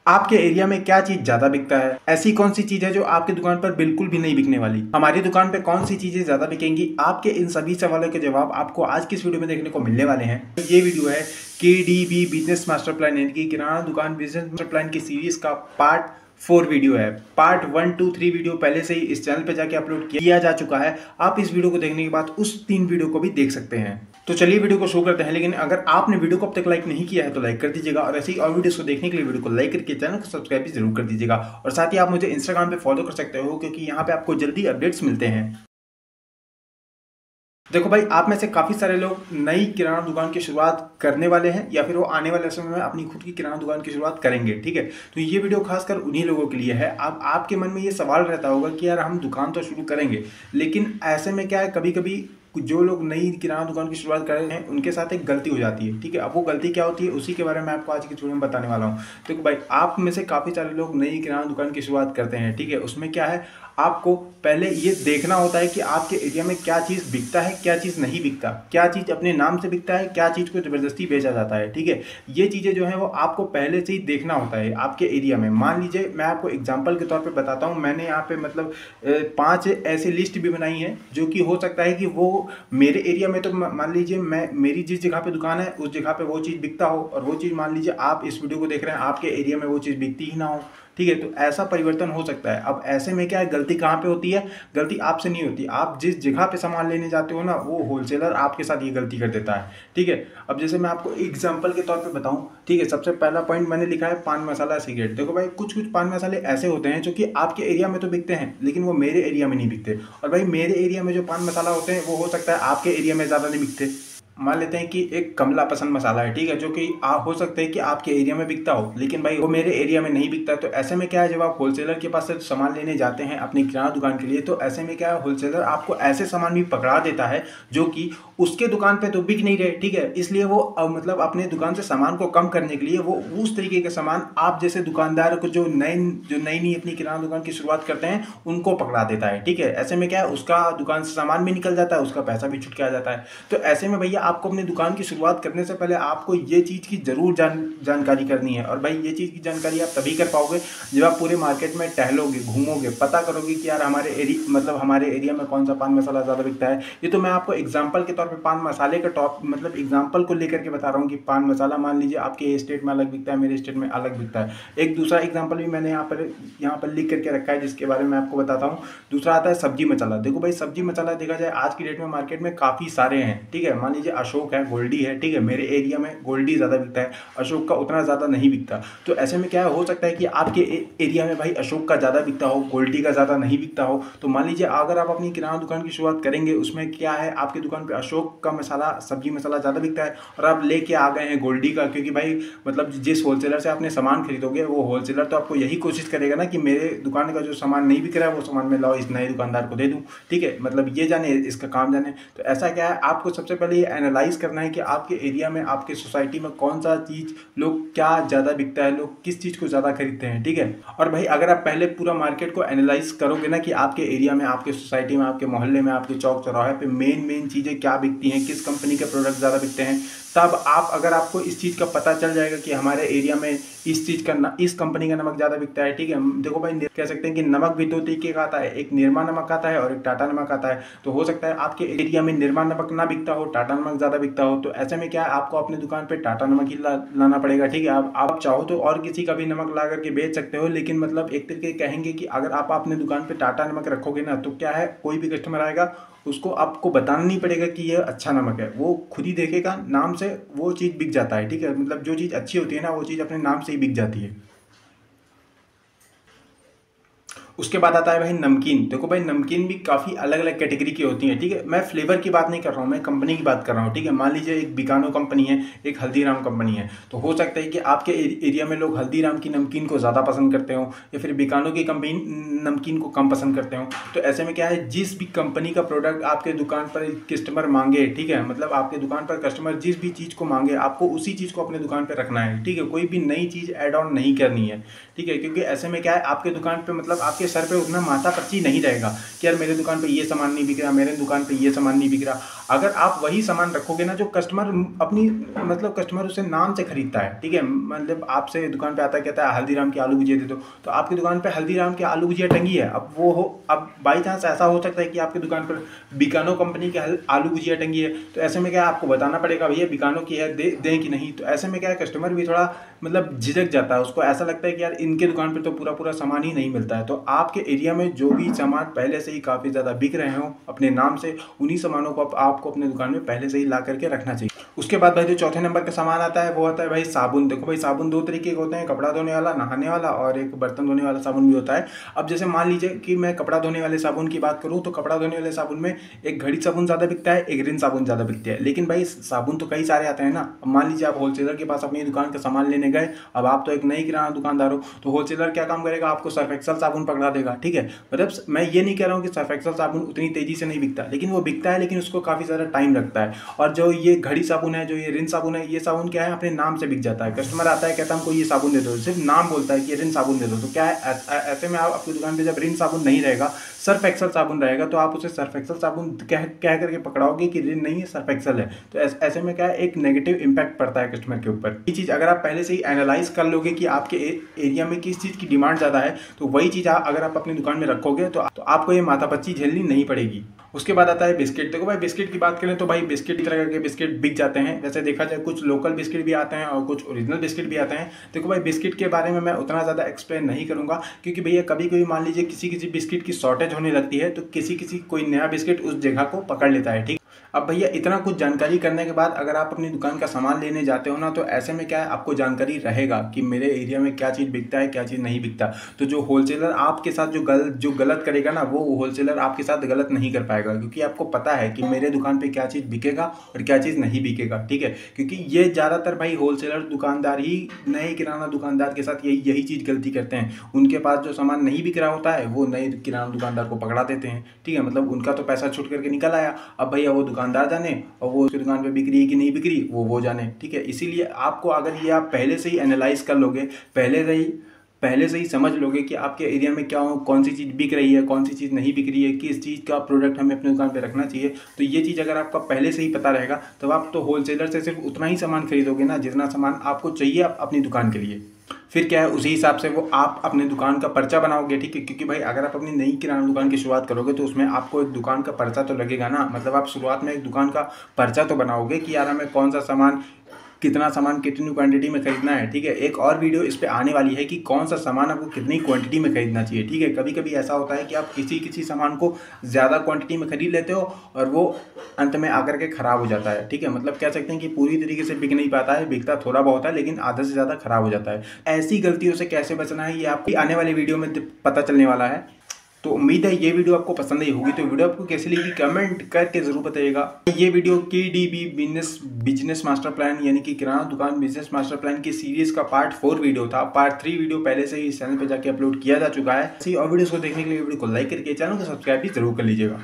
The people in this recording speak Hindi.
आपके एरिया में क्या चीज ज्यादा बिकता है? ऐसी कौन सी चीज है जो आपकी दुकान पर बिल्कुल भी नहीं बिकने वाली? हमारी दुकान पे कौन सी चीजें ज्यादा बिकेंगी? आपके इन सभी सवालों के जवाब आपको आज की इस वीडियो में देखने को मिलने वाले हैं। ये वीडियो है KDB बिजनेस मास्टर प्लान यानी कि किराना दुकान बिजनेस मास्टर प्लान की सीरीज का पार्ट 4 वीडियो है। पार्ट 1, 2, 3 वीडियो पहले से ही इस चैनल पे जाके अपलोड किया जा चुका है। आप इस वीडियो को देखने के बाद उस 3 वीडियो को भी देख सकते हैं। तो चलिए वीडियो को शुरू करते हैं। लेकिन अगर आपने वीडियो को अब तक लाइक नहीं किया है तो लाइक कर दीजिएगा, और ऐसे ही और वीडियोस को देखने के लिए वीडियो को लाइक करके चैनल को सब्सक्राइब भी जरूर कर दीजिएगा। और साथ ही आप मुझे इंस्टाग्राम पे फॉलो कर सकते हो, क्योंकि यहाँ पे आपको जल्दी अपडेट्स मिलते हैं। देखो भाई, आप में से काफ़ी सारे लोग नई किराना दुकान की शुरुआत करने वाले हैं, या फिर वो आने वाले समय में अपनी खुद की किराना दुकान की शुरुआत करेंगे। ठीक है, तो ये वीडियो खासकर उन्हीं लोगों के लिए है। अब आपके मन में ये सवाल रहता होगा कि यार हम दुकान तो शुरू करेंगे, लेकिन ऐसे में क्या है, कभी कभी जो लोग नई किराना दुकान की शुरुआत कर रहे हैं उनके साथ एक गलती हो जाती है। ठीक है, अब वो गलती क्या होती है उसी के बारे में आपको आज की वीडियो में बताने वाला हूँ। तो भाई, आप में से काफ़ी सारे लोग नई किराना दुकान की शुरुआत करते हैं। ठीक है, उसमें क्या है, आपको पहले ये देखना होता है कि आपके एरिया में क्या चीज़ बिकता है, क्या चीज़ नहीं बिकता, क्या चीज़ अपने नाम से बिकता है, क्या चीज़ को ज़बरदस्ती बेचा जाता है। ठीक है, ये चीज़ें जो है वो आपको पहले से ही देखना होता है आपके एरिया में। मान लीजिए, मैं आपको एग्जांपल के तौर पे बताता हूँ। मैंने यहाँ पे मतलब 5 ऐसी लिस्ट भी बनाई है जो कि हो सकता है कि वो मेरे एरिया में, तो मान लीजिए मैं मेरी जिस जगह पे दुकान है उस जगह पे वो चीज़ बिकता हो, और वो चीज़ मान लीजिए आप इस वीडियो को देख रहे हैं आपके एरिया में वो चीज़ बिकती ही ना हो। ठीक है, तो ऐसा परिवर्तन हो सकता है। अब ऐसे में क्या है, गलती कहाँ पे होती है? गलती आपसे नहीं होती। आप जिस जगह पे सामान लेने जाते हो ना, वो होलसेलर आपके साथ ये गलती कर देता है। ठीक है, अब जैसे मैं आपको एग्जांपल के तौर पे बताऊं। ठीक है, सबसे पहला पॉइंट मैंने लिखा है पान मसाला सिगरेट। देखो भाई, कुछ कुछ पान मसाले ऐसे होते हैं जो कि आपके एरिया में तो बिकते हैं, लेकिन वो मेरे एरिया में नहीं बिकते। और भाई, मेरे एरिया में जो पान मसाला होते हैं वो हो सकता है आपके एरिया में ज़्यादा नहीं बिकते। मान लेते हैं कि एक कमला पसंद मसाला है। ठीक है, जो कि हो सकता है कि आपके एरिया में बिकता हो, लेकिन भाई वो मेरे एरिया में नहीं बिकता। तो ऐसे में क्या है, जब आप होलसेलर के पास से सामान लेने जाते हैं अपनी किराना दुकान के लिए, तो ऐसे में क्या है, होलसेलर आपको ऐसे सामान भी पकड़ा देता है जो कि उसके दुकान पे तो बिक नहीं रहे। ठीक है, इसलिए वो मतलब अपने दुकान से सामान को कम करने के लिए वो उस तरीके के सामान आप जैसे दुकानदार को जो नई अपनी किराना दुकान की शुरुआत करते हैं उनको पकड़ा देता है। ठीक है, ऐसे में क्या है, उसका दुकान से सामान भी निकल जाता है, उसका पैसा भी छुट के आ जाता है। तो ऐसे में भैया, आपको अपनी दुकान की शुरुआत करने से पहले आपको ये चीज़ की जरूर जानकारी करनी है। और भाई, ये चीज़ की जानकारी आप तभी कर पाओगे जब आप पूरे मार्केट में टहलोगे, घूमोगे, पता करोगे कि यार हमारे एरिया में कौन सा पान मसाला ज़्यादा बिकता है। ये तो मैं आपको एग्जाम्पल के तौर पे पान मसाले का मतलब एग्जाम्पल को लेकर के बता रहा हूँ कि पान मसाला मान लीजिए आपके स्टेट में अलग बिकता है, मेरे स्टेट में अलग बिकता है। एक दूसरा एग्जाम्पल भी मैंने यहाँ पर लिख करके रखा है, जिसके बारे में आपको बताता हूँ। दूसरा आता है सब्जी मसाला। देखो भाई, सब्जी मसाला देखा जाए आज की डेट में मार्केट में काफ़ी सारे हैं। ठीक है, मान लीजिए अशोक है, गोल्डी है। ठीक है, मेरे एरिया में गोल्डी ज़्यादा बिकता है, अशोक का उतना ज़्यादा नहीं बिकता। तो ऐसे में क्या हो सकता है कि आपके एरिया में भाई अशोक का ज़्यादा बिकता हो, गोल्डी का ज़्यादा नहीं बिकता हो। तो मान लीजिए अगर आप अपनी किराना दुकान की शुरुआत करेंगे, उसमें क्या है, आपकी दुकान पे अशोक का मसाला, सब्जी मसाला ज़्यादा बिकता है, और आप लेके आ गए हैं गोल्डी का, क्योंकि भाई मतलब जिस होलसेलर से आपने सामान खरीदोगे वो होलसेलर तो आपको यही कोशिश करेगा ना कि मेरे दुकान का जो सामान नहीं बिक रहा है वो सामान मैं लाओ इस नए दुकानदार को दे दूँ। ठीक है, मतलब ये जाने, इसका काम जाने। तो ऐसा क्या है, आपको सबसे पहले ये एनालाइज करना है कि आपके एरिया में, आपके सोसाइटी में कौन सा चीज़ लोग क्या ज़्यादा बिकता है, लोग किस चीज़ को ज़्यादा खरीदते हैं। ठीक है, और भाई अगर आप पहले पूरा मार्केट को एनालाइज करोगे ना कि आपके एरिया में, आपके सोसाइटी में, आपके मोहल्ले में, आपके चौक चौराहे पे मेन चीज़ें क्या बिकती हैं, किस कंपनी के प्रोडक्ट ज़्यादा बिकते हैं, तब अगर आपको इस चीज़ का पता चल जाएगा कि हमारे एरिया में इस कंपनी का नमक ज़्यादा बिकता है। ठीक है, देखो भाई, कह सकते हैं कि नमक भी 2 तरीके का आता है, एक निरमा नमक आता है और एक टाटा नमक आता है। तो हो सकता है आपके एरिया में निरमा नमक ना बिकता हो, टाटा नमक ज़्यादा बिकता हो। तो ऐसे में क्या है, आपको अपनी दुकान पे टाटा नमक ही लाना पड़ेगा। ठीक है, आप चाहो तो और किसी का भी नमक ला करके बेच सकते हो, लेकिन मतलब एक तरीके कहेंगे कि अगर आप अपने दुकान पे टाटा नमक रखोगे ना, तो क्या है, कोई भी कस्टमर आएगा उसको आपको बताना नहीं पड़ेगा कि ये अच्छा नमक है, वो खुद ही देखेगा, नाम से वो चीज़ बिक जाता है। ठीक है, मतलब जो चीज़ अच्छी होती है ना, वो चीज़ अपने नाम से ही बिक जाती है। उसके बाद आता है भाई नमकीन। देखो भाई, नमकीन भी काफ़ी अलग अलग कैटेगरी की होती हैं। ठीक है, मैं फ्लेवर की बात नहीं कर रहा हूँ, मैं कंपनी की बात कर रहा हूँ। ठीक है, मान लीजिए एक बिकानो कंपनी है, एक हल्दीराम कंपनी है। तो हो सकता है कि आपके एरिया में लोग हल्दीराम की नमकीन को ज़्यादा पसंद करते हो, या फिर बिकानो की कंपनी नमकीन को कम पसंद करते हो। तो ऐसे में क्या है, जिस भी कंपनी का प्रोडक्ट आपके दुकान पर कस्टमर मांगे, ठीक है, मतलब आपके दुकान पर कस्टमर जिस भी चीज़ को मांगे, आपको उसी चीज़ को अपने दुकान पर रखना है। ठीक है, कोई भी नई चीज़ ऐड ऑन नहीं करनी है। ठीक है, क्योंकि ऐसे में क्या है, आपके दुकान पर मतलब आपके आपके सर पे उतना माथा पर्ची नहीं रहेगा कि यार मेरे दुकान पे ये सामान नहीं बिक रहा, मेरे दुकान पे ये सामान नहीं बिक रहा। अगर आप वही सामान रखोगे ना जो कस्टमर अपनी मतलब कस्टमर उसे नाम से खरीदता है, ठीक है, मतलब आपसे दुकान पे आता है कहता है हल्दीराम की आलू भुजिया दे दो, तो आपकी दुकान पे हल्दीराम की आलू भुजिया टंगी है। अब वो हो, अब बाई चांस ऐसा हो सकता है कि आपकी दुकान पर बीकानो कंपनी की आलू भुजिया टंगी है, तो ऐसे में क्या आपको बताना पड़ेगा भैया बीकानो की है, दें कि नहीं। तो ऐसे में क्या है कस्टमर भी थोड़ा मतलब झिझक जाता है, उसको ऐसा लगता है कि यार इनके दुकान पर तो पूरा पूरा सामान ही नहीं मिलता है। तो आपके एरिया में जो भी सामान पहले से ही काफ़ी ज़्यादा बिक रहे हो अपने नाम से, उन्हीं सामानों को आपको अपने दुकान में पहले से ही ला करके रखना चाहिए। उसके बाद भाई जो चौथे नंबर का सामान आता है वो आता है भाई साबुन। देखो भाई साबुन दो तरीके के होते हैं, कपड़ा धोने वाला, नहाने वाला, और एक बर्तन धोने वाला साबुन भी होता है। अब जैसे मान लीजिए कि मैं कपड़ा धोने वाले साबुन की बात करूँ तो कपड़ा धोने वाले साबुन में एक घड़ी साबुन ज़्यादा बिकता है, एक रिन साबुन ज़्यादा बिकती है। लेकिन भाई साबुन तो कई सारे आते हैं ना। अब मान लीजिए आप होलसेलर के पास अपनी दुकान का सामान लेने गए, अब आप तो एक नई किराना दुकानदार हो, तो होलसेलर क्या काम करेगा, आपको सर्फ एक्सेल साबुन पकड़ा देगा, ठीक है। मतलब मैं ये नहीं कह रहा हूँ कि सर्फ एक्सेल साबुन उतनी तेजी से नहीं बिकता, लेकिन वो बिकता है, लेकिन उसको काफ़ी ज़्यादा टाइम लगता है। और जो ये घड़ी साबुन है, जो ये रिन साबुन है, ये साबुन क्या है अपने नाम से बिक जाता है। कस्टमर आता है कहता है हमको ये साबुन दे दो, सिर्फ नाम बोलता है कि रिन साबुन दे दो, तो क्या है ऐसे में आप आपकी दुकान पे जब रिन साबुन नहीं रहेगा, सर्फ एक्सेल साबुन रहेगा, तो आप उसे सर्फ एक्सेल साबुन कह करके पकड़ाओगे कि रिन नहीं है सर्फ एक्सेल है। तो ऐसे में क्या है एक नेगेटिव इंपैक्ट पड़ता है कस्टमर के ऊपर। ये चीज़ अगर आप पहले से ही एनालाइज कर लोगे कि आपके एरिया में किस चीज़ की डिमांड ज़्यादा है, तो वही चीज़ अगर आप अपनी दुकान में रखोगे तो आपको ये माथापच्ची झेलनी नहीं पड़ेगी। उसके बाद आता है बिस्किट। देखो भाई बिस्किट की बात करें तो भाई बिस्किट की तरह के बिस्किट बिक जाते हैं। वैसे देखा जाए कुछ लोकल बिस्किट भी आते हैं और कुछ ओरिजिनल बिस्किट भी आते हैं। देखो भाई बिस्किट के बारे में मैं उतना ज़्यादा एक्सप्लेन नहीं करूँगा, क्योंकि भैया कभी कभी मान लीजिए किसी बिस्किट की शॉर्टेज होने लगती है, तो किसी कोई नया बिस्किट उस जगह को पकड़ लेता है, ठीक। अब भैया इतना कुछ जानकारी करने के बाद अगर आप अपनी दुकान का सामान लेने जाते हो ना, तो ऐसे में क्या है आपको जानकारी रहेगा कि मेरे एरिया में क्या चीज़ बिकता है, क्या चीज़ नहीं बिकता। तो जो होलसेलर आपके साथ जो गलत करेगा ना, वो होलसेलर आपके साथ गलत नहीं कर पाएगा, क्योंकि आपको पता है कि मेरे दुकान पे क्या चीज़ बिकेगा और क्या चीज़ नहीं बिकेगा, ठीक है। क्योंकि ये ज़्यादातर भाई होलसेलर दुकानदार ही नए किराना दुकानदार के साथ यही चीज़ गलती करते हैं। उनके पास जो सामान नहीं बिक रहा होता है वो नए किराना दुकानदार को पकड़ा देते हैं, ठीक है। मतलब उनका तो पैसा छूट करके निकल आया, अब भैया वो दुकानदार जाने और वो उसकी दुकान पे बिक रही है कि नहीं बिक रही वो जाने, ठीक है। इसीलिए आपको अगर ये आप पहले से ही एनालाइज कर लोगे, पहले से ही समझ लोगे कि आपके एरिया में क्या कौन सी चीज़ बिक रही है, कौन सी चीज़ नहीं बिक रही है, किस चीज़ का प्रोडक्ट हमें अपनी दुकान पे रखना चाहिए, तो ये चीज़ अगर आपका पहले से ही पता रहेगा, तब आप तो होलसेलर से सिर्फ उतना ही सामान खरीदोगे ना जितना सामान आपको चाहिए अपनी दुकान के लिए। फिर क्या है उसी हिसाब से वो आप अपने दुकान का पर्चा बनाओगे, ठीक है। क्योंकि भाई अगर आप अपनी नई किराना दुकान की शुरुआत करोगे तो उसमें आपको एक दुकान का पर्चा तो लगेगा ना। मतलब आप शुरुआत में एक दुकान का पर्चा तो बनाओगे कि यार हमें कौन सा सामान, कितना सामान कितनी क्वांटिटी में खरीदना है, ठीक है। एक और वीडियो इस पे आने वाली है कि कौन सा सामान आपको कितनी क्वांटिटी में खरीदना चाहिए, ठीक है। कभी कभी ऐसा होता है कि आप किसी सामान को ज़्यादा क्वांटिटी में खरीद लेते हो और वो अंत में आकर के ख़राब हो जाता है, ठीक है। मतलब कह सकते हैं कि पूरी तरीके से बिक नहीं पाता है, बिकता थोड़ा बहुत है लेकिन आधा से ज़्यादा ख़राब हो जाता है। ऐसी गलतियों से कैसे बचना है ये आपकी आने वाली वीडियो में पता चलने वाला है। तो उम्मीद है ये वीडियो आपको पसंद आई होगी। तो वीडियो आपको कैसी लगी कमेंट करके ज़रूर बताइएगा। ये video KDB business master plan यानी कि किराना दुकान बिजनेस मास्टर प्लान की सीरीज का पार्ट 4 वीडियो था। पार्ट 3 वीडियो पहले से ही इस चैनल पर जाके अपलोड किया जा चुका है। ऐसी और वीडियोस को देखने के लिए वीडियो को लाइक करके चैनल को सब्सक्राइब भी जरूर कर लीजिएगा।